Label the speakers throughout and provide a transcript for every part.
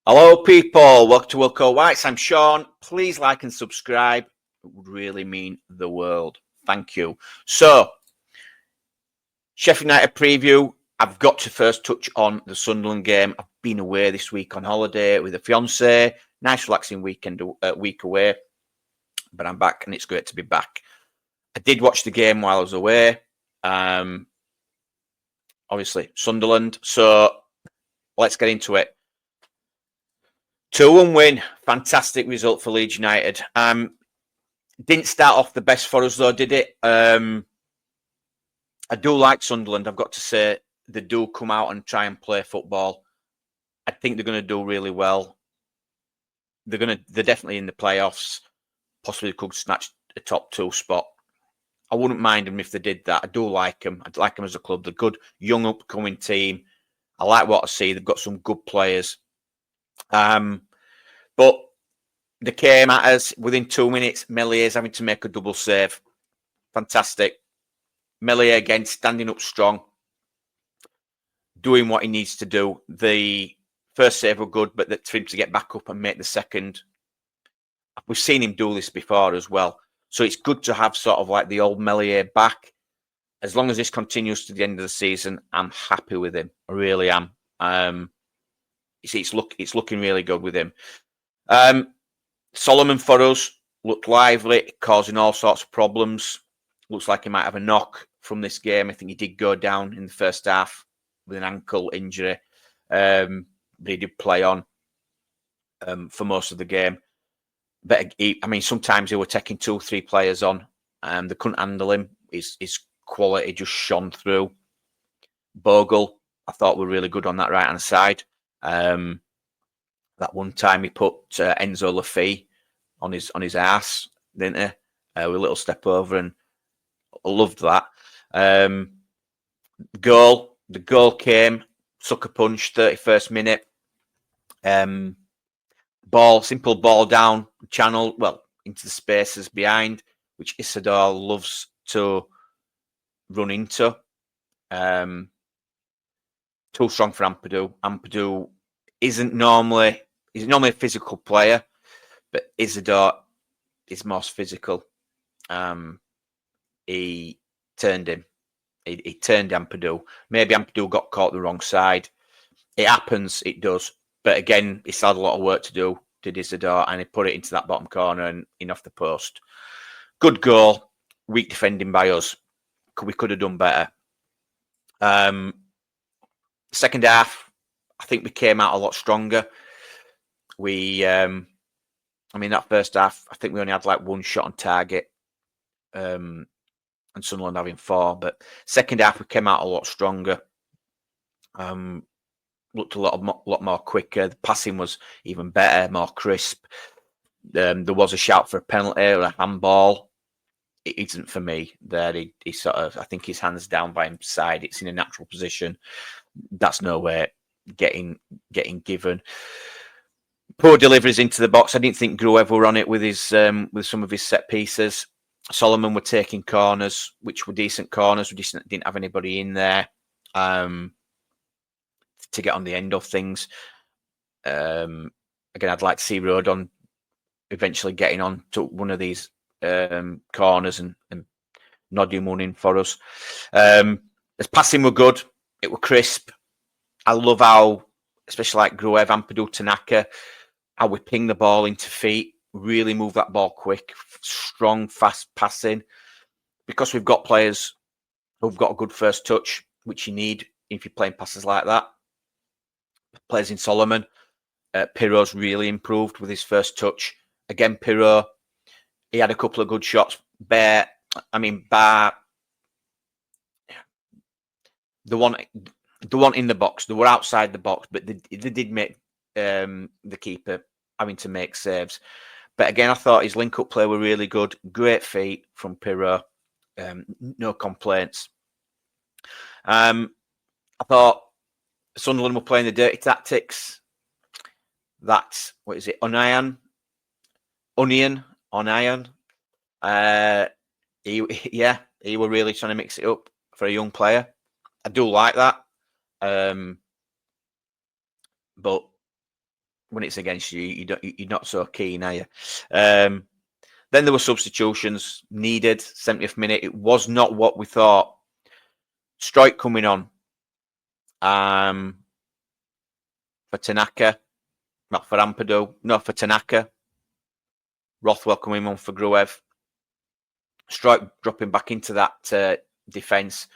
Speaker 1: Hello, people. Welcome to Wilco Whites. I'm Sean. Please like and subscribe. It would really mean the world. Thank you. So, Sheffield United preview. I've got to first touch on the Sunderland game. I've been away this week on holiday with a fiance. Nice, relaxing week away. But I'm back, and it's great to be back. I did watch the game while I was away. Obviously, Sunderland. So, let's get into it. 2-1 win. Fantastic result for Leeds United. Didn't start off the best for us, though, did it? I do like Sunderland. I've got to say, they do come out and try and play football. I think they're going to do really well. They're definitely in the playoffs. Possibly could snatch a top 2 spot. I wouldn't mind them if they did that. I do like them. I like them as a club. They're a good, young, upcoming team. I like what I see. They've got some good players. But they came at us within 2 minutes. Melié's having to make a double save. Fantastic. Melié again, standing up strong, doing what he needs to do. The first save were good, but for him to get back up and make the second, we've seen him do this before as well. So it's good to have sort of like the old Melié back. As long as this continues to the end of the season, I'm happy with him. I really am. It's looking really good with him. Solomon for us looked lively, causing all sorts of problems. Looks like he might have a knock from this game. I think he did go down in the first half with an ankle injury, but he did play on for most of the game. But sometimes he were taking 2 or 3 players on, and they couldn't handle him. His quality just shone through. Bogle, I thought, were really good on that right hand side. That one time he put Enzo LUFC on his ass, didn't he? With a little step over, and I loved that. The goal came, sucker punch, 31st minute. Simple ball down channel, into the spaces behind, which Isidore loves to run into. Too strong for Ampadu. Ampadu he's normally a physical player, but Isidore is most physical. He turned him. He turned Ampadu. Maybe Ampadu got caught the wrong side. It happens. It does. But again, he still had a lot of work to do, did Isidore, and he put it into that bottom corner and in off the post. Good goal. Weak defending by us. We could have done better. Second half, I think we came out a lot stronger. That first half, I think we only had like 1 shot on target, and Sunderland having 4. But second half, we came out a lot stronger. Looked a lot more quicker. The passing was even better, more crisp. There was a shout for a penalty or a handball. It isn't for me. There, he sort of, I think his hands down by his side. It's in a natural position. That's nowhere getting given. Poor deliveries into the box. I didn't think Gruev were on it with his with some of his set pieces. Solomon were taking corners, which were decent corners. We didn't have anybody in there to get on the end of things. Again, I'd like to see Rodon eventually getting on to one of these corners and nodding one in for us. His passing were good. It were crisp. I love how, especially like Gruev, Ampadu, Tanaka, how we ping the ball into feet, really move that ball quick, strong, fast passing. Because we've got players who've got a good first touch, which you need if you're playing passes like that. Players in Solomon. Pirro's really improved with his first touch. Again, Pirro, he had a couple of good shots. Bar, the one in the box, they were outside the box, but they did make the keeper having to make saves. But again, I thought his link-up play were really good. Great feet from Pirro. No complaints. I thought Sunderland were playing the dirty tactics. That's, what is it, Onion. He were really trying to mix it up for a young player. I do like that. But when it's against you, you're not so keen, are you? Then there were substitutions needed. 70th minute. It was not what we thought. Strike coming on for Tanaka, not for Ampadu. No, for Tanaka. Rothwell coming on for Gruev. Strike dropping back into that defence,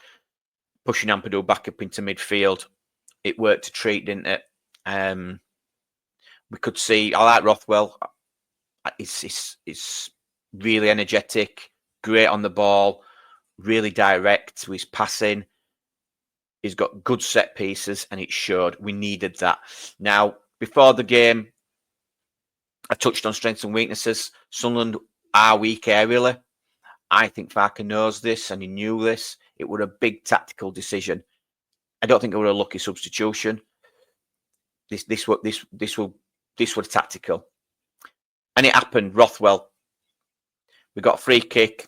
Speaker 1: pushing Ampadu back up into midfield. It worked a treat, didn't it? We could see. I like Rothwell. He's really energetic, great on the ball, really direct with his passing. He's got good set pieces, and it showed. We needed that. Now, before the game, I touched on strengths and weaknesses. Sunderland are weak aerially. I think Farke knows this, and he knew this. It was a big tactical decision. I don't think it was a lucky substitution. This was tactical, and it happened. Rothwell. We got a free kick.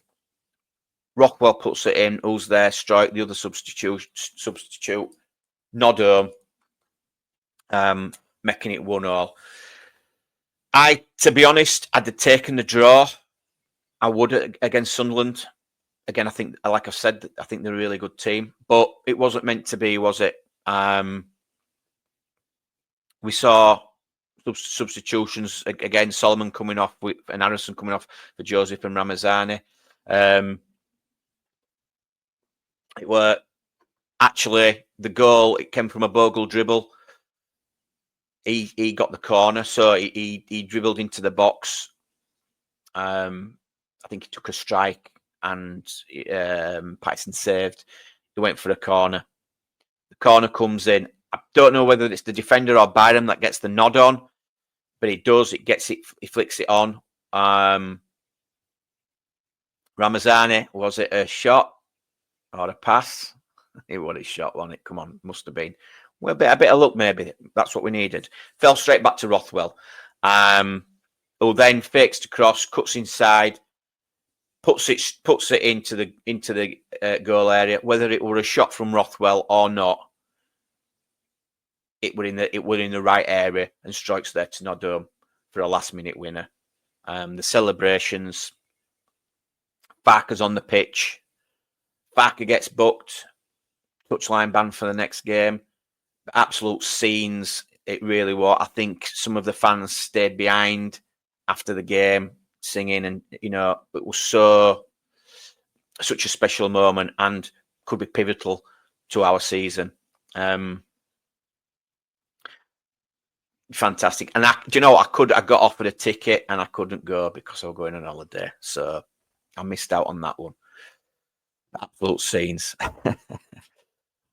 Speaker 1: Rothwell puts it in. Who's there? Strike. The other substitute. Nod home. Making it 1-1. To be honest, I'd have taken the draw. I would against Sunderland. Again, I think, like I've said, I think they're a really good team. But it wasn't meant to be, was it? We saw substitutions again. Solomon coming off and Harrison coming off for Joseph and Ramazani. It were actually the goal. It came from a Bogle dribble. He got the corner, so he dribbled into the box. I think he took a strike, and Patterson saved. He went for a corner. The corner comes in. I don't know whether it's the defender or Byram that gets the nod on, but it does. It gets it. He flicks it on. Ramazani, was it a shot or a pass? It was a shot, wasn't it? Come on, must have been. Well, a bit of luck, maybe. That's what we needed. Fell straight back to Rothwell, who then fakes the cross, cuts inside, puts it into the goal area. Whether it were a shot from Rothwell or not, it were in the right area, and strikes there to nod home for a last minute winner. The celebrations. Farke's on the pitch. Farke gets booked. Touchline ban for the next game. Absolute scenes. It really was. I think some of the fans stayed behind after the game, singing, and it was such a special moment, and could be pivotal to our season. Fantastic. And I got offered a ticket and I couldn't go because I was going on holiday, so I missed out on that one. Absolute scenes.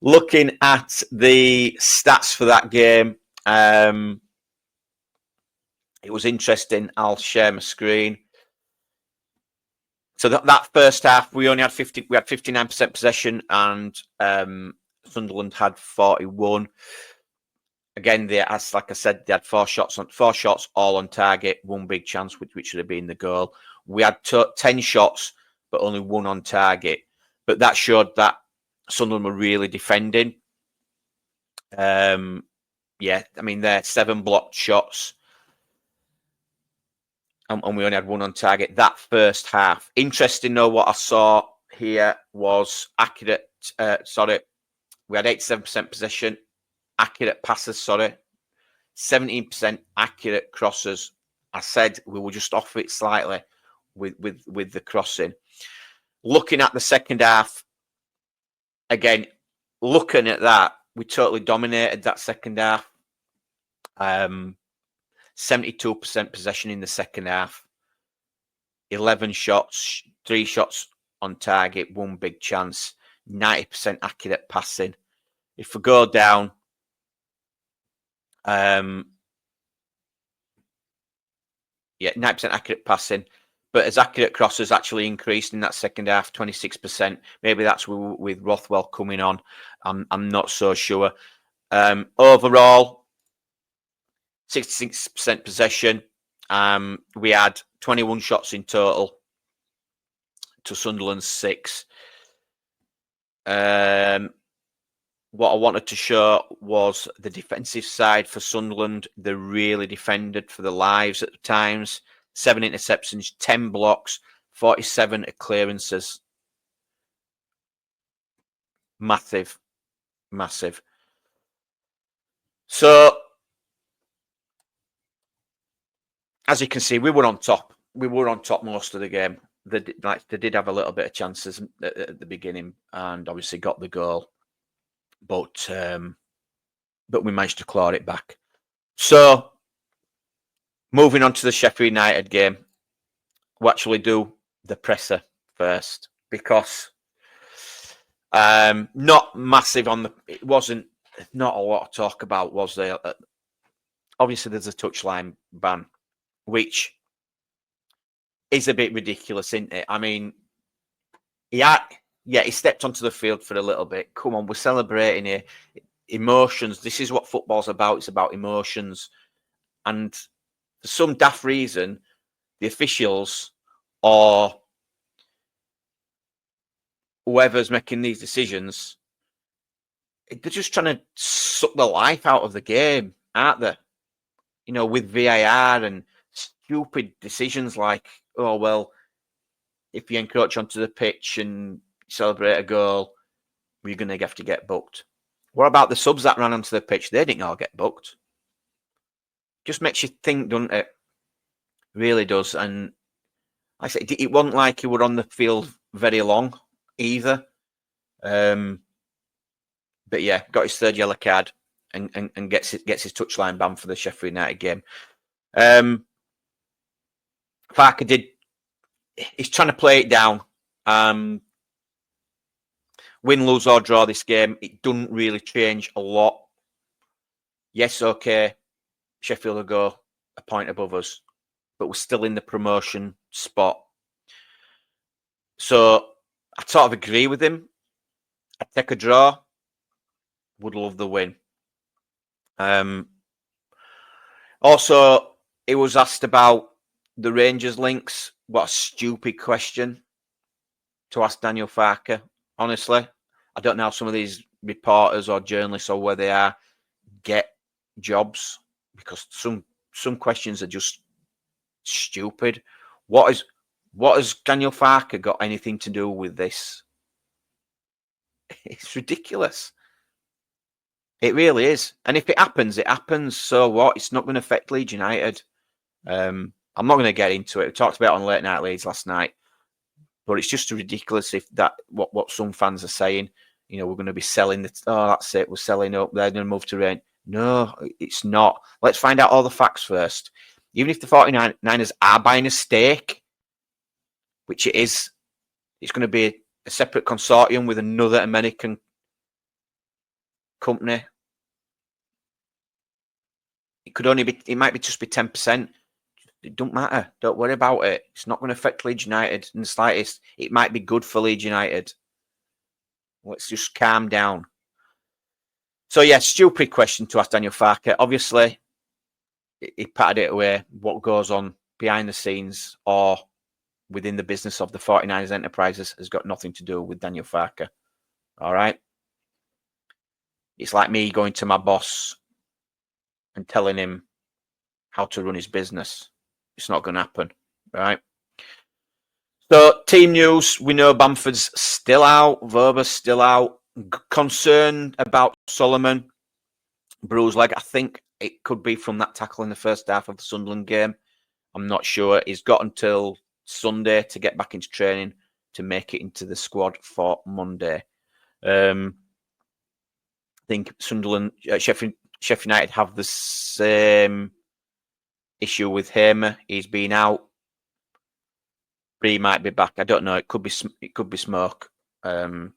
Speaker 1: Looking at the stats for that game, it was interesting. I'll share my screen. So that first half, we only had 59% possession, and Sunderland had 41. Again, like I said, they had four shots all on target, one big chance, which should have been the goal. We had 10 shots, but only one on target. But that showed that Sunderland were really defending. They're 7 blocked shots, and we only had one on target. That first half. Interesting, though, what I saw here was accurate. We had 87% possession. Accurate passes, 17% accurate crosses. I said we were just off it slightly with the crossing. Looking at the second half, again, looking at that, we totally dominated that second half. 72% possession in the second half. 11 shots, 3 shots on target, 1 big chance. 90% accurate passing. If we go down, 90% accurate passing, but as accurate crosses actually increased in that second half, 26%. Maybe that's with Rothwell coming on. I'm not so sure. Overall, 66% possession. We had 21 shots in total to Sunderland's 6. what I wanted to show was the defensive side for Sunderland. They really defended for their lives at times. 7 interceptions, 10 blocks, 47 clearances. Massive, massive. So, as you can see, we were on top. We were on top most of the game. They did have a little bit of chances at the beginning, and obviously got the goal, but we managed to claw it back. So, moving on to the Sheffield United game, we'll actually do the presser first, because not massive on the. It wasn't not a lot to talk about, was there? Obviously, there's a touchline ban, which is a bit ridiculous, isn't it? I mean, he stepped onto the field for a little bit. Come on, we're celebrating here. Emotions. This is what football's about. It's about emotions. And for some daft reason, the officials or whoever's making these decisions, they're just trying to suck the life out of the game, aren't they? You know, with VAR and stupid decisions like, oh, well, if you encroach onto the pitch and celebrate a goal, you're going to have to get booked. What about the subs that ran onto the pitch? They didn't all get booked. Just makes you think, doesn't it? Really does. And I said, it wasn't like he were on the field very long either. But yeah, got his third yellow card and gets his touchline ban for the Sheffield United game. Farke he's trying to play it down. Win, lose or draw this game, it doesn't really change a lot. Yes, okay, Sheffield will go a point above us, but we're still in the promotion spot. So I sort of agree with him. I'd take a draw. Would love the win. Also, he was asked about the Rangers links. What a stupid question to ask Daniel Farke. Honestly, I don't know how some of these reporters or journalists or where they are get jobs, because some questions are just stupid. What has Daniel Farke got anything to do with this? It's ridiculous. It really is. And if it happens, it happens. So what? It's not going to affect Leeds United. I'm not going to get into it. We talked about it on Late Night Leeds last night, but it's just ridiculous if that what some fans are saying. You know, we're going to be selling the. Oh, that's it. We're selling up. They're going to move to rent. No, it's not. Let's find out all the facts first. Even if the 49ers are buying a stake, which it is, it's going to be a separate consortium with another American company. It might be just be 10%. It don't matter. Don't worry about it. It's not going to affect Leeds United in the slightest. It might be good for Leeds United. Let's just calm down. So, yeah, stupid question to ask Daniel Farke. Obviously, he patted it away. What goes on behind the scenes or within the business of the 49ers enterprises has got nothing to do with Daniel Farke. All right? It's like me going to my boss and telling him how to run his business. It's not going to happen, right? So, team news, we know Bamford's still out, Verba's still out. Concern about Solomon, bruised leg. I think it could be from that tackle in the first half of the Sunderland game. I'm not sure. He's got until Sunday to get back into training to make it into the squad for Monday. I think Sunderland, Sheffield United have the same issue with him. He's been out. But he might be back. I don't know. It could be smoke.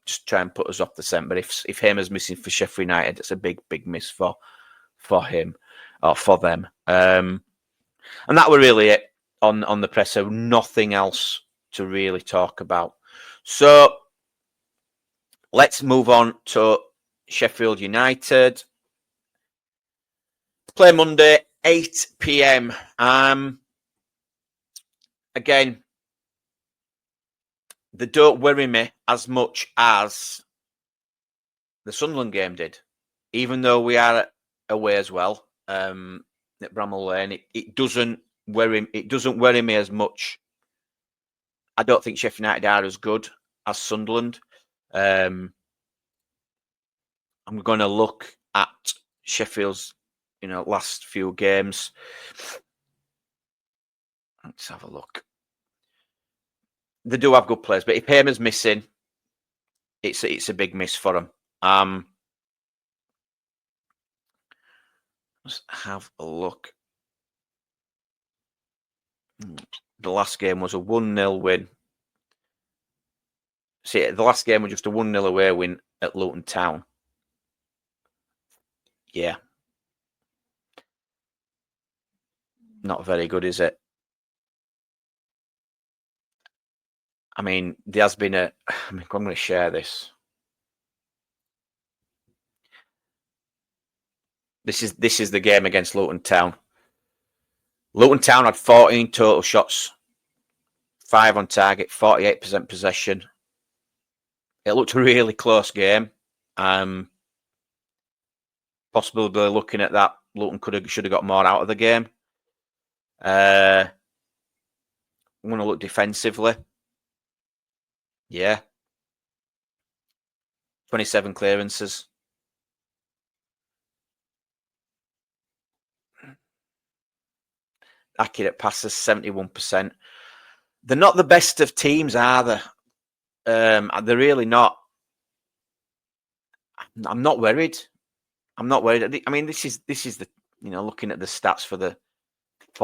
Speaker 1: Just try and put us off the scent. But if Hamer's missing for Sheffield United, it's a big miss for him or for them. And that were really it on the presser. Nothing else to really talk about. So let's move on to Sheffield United. Play Monday, 8 p.m. Again, they don't worry me as much as The Sunderland game did, even though we are away as well at Bramall Lane. It doesn't worry. It doesn't worry me as much. I don't think Sheffield United are as good as Sunderland. I'm going to look at Sheffield's, last few games. Let's have a look. They do have good players, but if Hamer's missing, it's a big miss for them. Let's have a look. The last game was a 1-0 win. See, the last game was just a 1-0 away win at Luton Town. Yeah. Not very good, is it? I mean, there has been I'm going to share this. This is the game against Luton Town. Luton Town had 14 total shots, 5 on target, 48% possession. It looked a really close game. Possibly looking at that, Luton should have got more out of the game. I'm going to look defensively. Yeah. 27 clearances. Accurate passes, 71%. They're not the best of teams, are they? They're really not. I'm not worried. I'm not worried. I mean, this is the looking at the stats for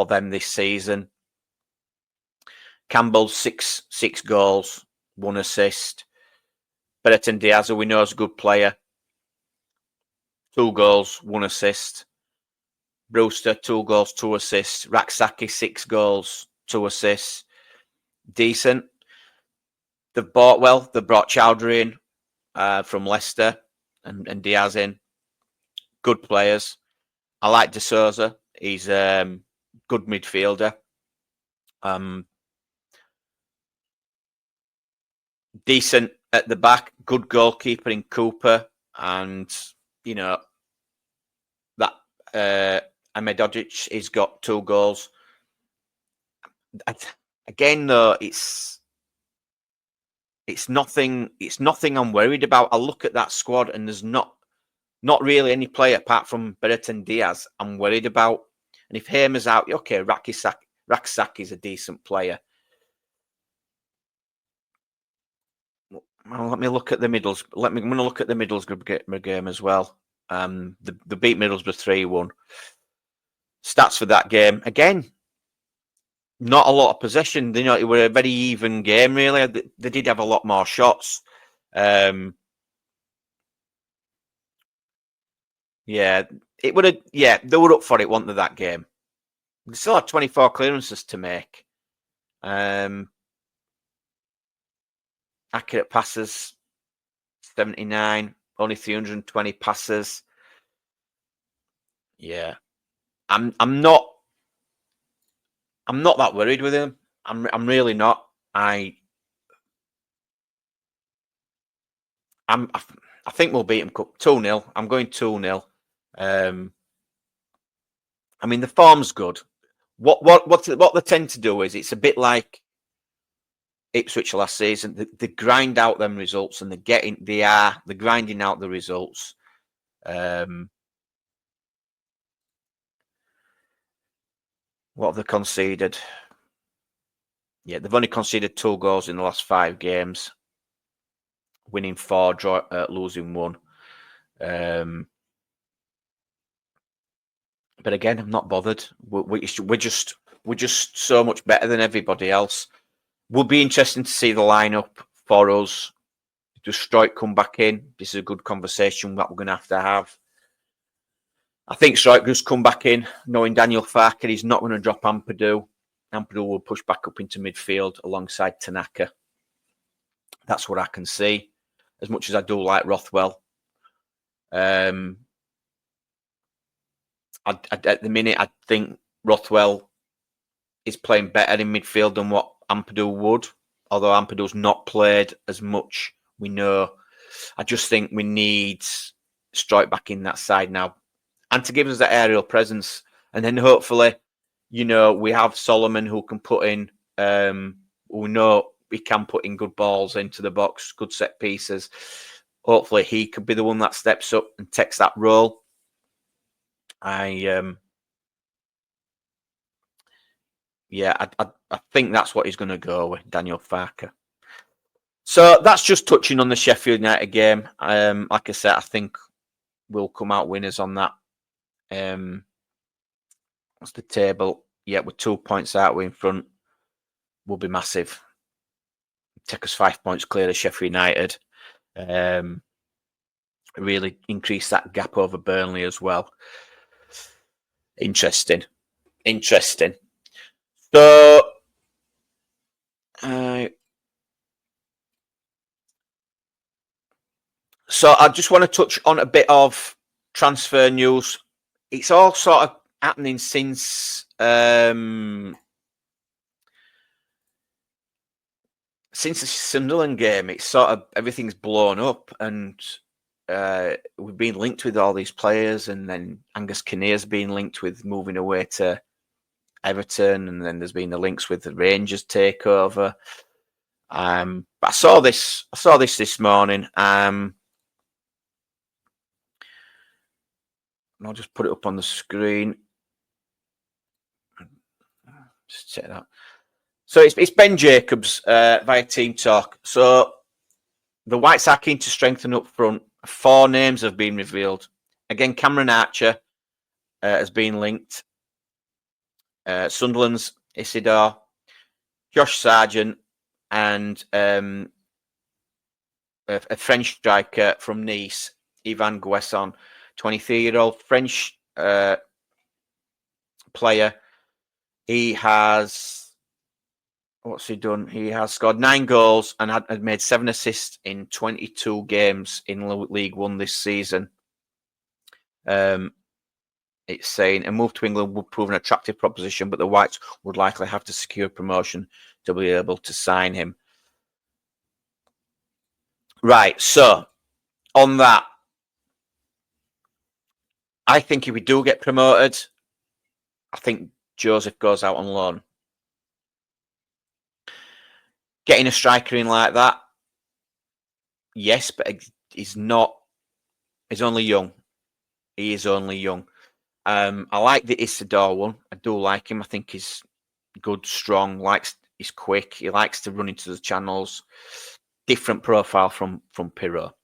Speaker 1: them this season. Campbell six goals, 1 assist. Bertrand Diaz, who we know is a good player, 2 goals, 1 assist. Brewster, 2 goals, 2 assists. Raksaki, 6 goals, 2 assists. Decent. They've bought well. They've brought Chowdhury in from Leicester and Diaz in. Good players. I like De Souza. He's a good midfielder. Decent at the back. Good goalkeeper in Cooper. And, that Ahmedhodzic, he's got 2 goals. Again, though, it's nothing. It's nothing I'm worried about. I look at that squad, and there's not really any player apart from Bertrand Diaz I'm worried about. And if Hamer's out, okay, Raksaki is a decent player. Well, let me look at the Middles. I'm going to look at the Middlesbrough game as well. The beat Middlesbrough 3-1. Stats for that game again. Not a lot of possession. It was a very even game, really. They did have a lot more shots. Yeah, it would have. Yeah, they were up for it, weren't they? That game. They still had 24 clearances to make. Accurate passes, 79. Only 320 passes. Yeah, I'm not that worried with him. I'm really not. I think we'll beat him 2-0. I'm going 2-0. I mean, the form's good. What they tend to do is it's a bit like Ipswich last season. They grind out them results, and they're grinding out the results. What have they conceded? Yeah, they've only conceded 2 goals in the last 5 games, winning 4, losing 1. But again, I'm not bothered. We're just so much better than everybody else. Will be interesting to see the lineup for us. Does Stroik come back in? This is a good conversation that we're going to have. I think Stroik does come back in, knowing Daniel Farker. He's not going to drop Ampadu. Ampadu will push back up into midfield alongside Tanaka. That's what I can see. As much as I do like Rothwell. At the minute, I think Rothwell is playing better in midfield than what Ampadu would. Although Ampadu's not played as much, we know I just think we need strike back in that side now, and to give us that aerial presence, and then hopefully, we have Solomon who can put in. We know we can put in good balls into the box, good set pieces. Hopefully, he could be the one that steps up and takes that role. I think that's what he's going to go with, Daniel Farke. So that's just touching on the Sheffield United game. Like I said, I think we'll come out winners on that. What's the table? Yeah, we're 2 points out. We're in front. Will be massive. Take us 5 points clear of Sheffield United. Really increase that gap over Burnley as well. Interesting. So, I just want to touch on a bit of transfer news. It's all sort of happening since the Sunderland game. It's sort of everything's blown up, and we've been linked with all these players, and then Angus Kinnear's been linked with moving away to Everton, and then there's been the links with the Rangers takeover. But I saw this morning. And I'll just put it up on the screen. Just check that. So it's Ben Jacobs via Team Talk. So the Whites are keen to strengthen up front. 4 names have been revealed. Again, Cameron Archer has been linked. Sunderland's Isidore, Josh Sargent, and a French striker from Nice, Yvan Guesson, 23-year-old French player. He has, what's he done? He has scored 9 goals and had made 7 assists in 22 games in League One this season. It's saying a move to England would prove an attractive proposition, but the Whites would likely have to secure promotion to be able to sign him. Right, so on that, I think if we do get promoted, I think Joseph goes out on loan. Getting a striker in like that, yes, but he's only young. He is only young. I like the Isidore one. I do like him. I think he's good, strong, he's quick. He likes to run into the channels. Different profile from Pirro.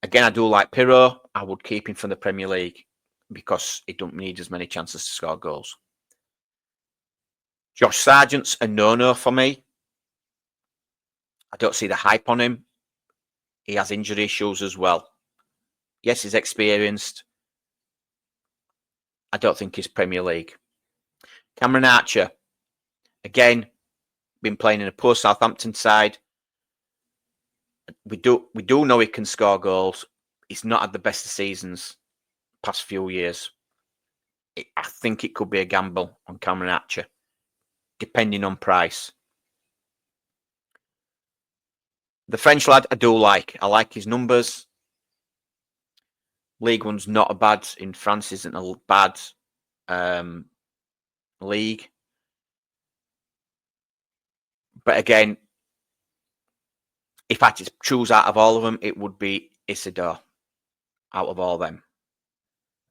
Speaker 1: Again, I do like Pirro. I would keep him from the Premier League because he don't need as many chances to score goals. Josh Sargent's a no-no for me. I don't see the hype on him. He has injury issues as well. Yes, he's experienced. I don't think he's Premier League. Cameron Archer, again, been playing in a poor Southampton side. We do know he can score goals. He's not had the best of seasons past few years. I think it could be a gamble on Cameron Archer, depending on price. The French lad, I do like. I like his numbers. League One's not a bad. In France, isn't a bad league. But again, if I had to choose out of all of them, it would be Isidore out of all them.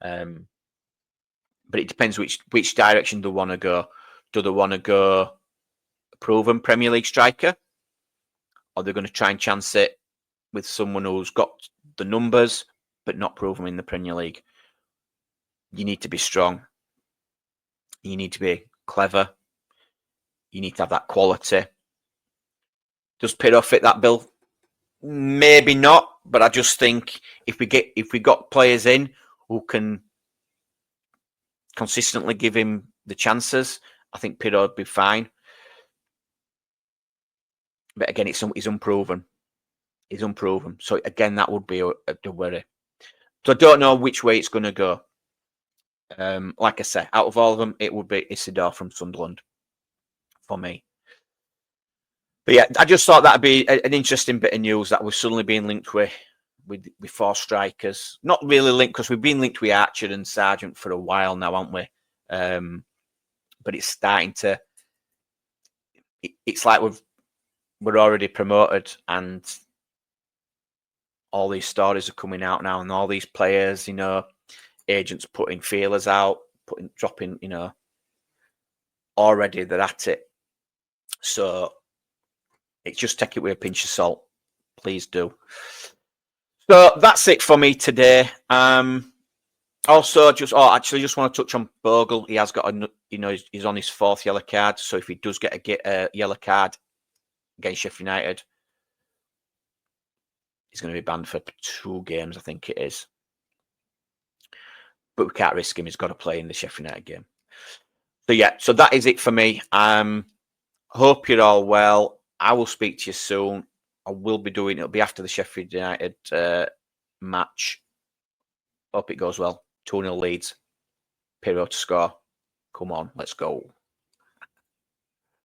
Speaker 1: But it depends which direction they want to go. Do they want to go a proven Premier League striker? Or they're going to try and chance it with someone who's got the numbers but not proven in the Premier League? You need to be strong. You need to be clever. You need to have that quality. Does Pirro fit that bill? Maybe not, but I just think if we got players in who can consistently give him the chances, I think Pirro would be fine. But again, he's unproven. He's unproven. So again, that would be a worry. So I don't know which way it's going to go. Like I say, out of all of them, it would be Isidore from Sunderland for me. But yeah, I just thought that'd be an interesting bit of news that we're suddenly being linked with 4 strikers. Not really linked because we've been linked with Archer and Sargent for a while now, haven't we? But it's starting to. It's like we're already promoted, and all these stories are coming out now, and all these players, agents putting feelers out, dropping, already they're at it. So just take it with a pinch of salt, please do. So that's it for me today. Also, just want to touch on Bogle. He has got he's on his 4th yellow card. So if he does get a yellow card against Sheffield United, he's going to be banned for 2 games, I think it is. But we can't risk him. He's got to play in the Sheffield United game. So yeah, so that is it for me. Hope you're all well. I will speak to you soon. I will be doing it'll be after the Sheffield United match. Hope it goes well. 2-0 Leeds. Pirro to score. Come on, let's go.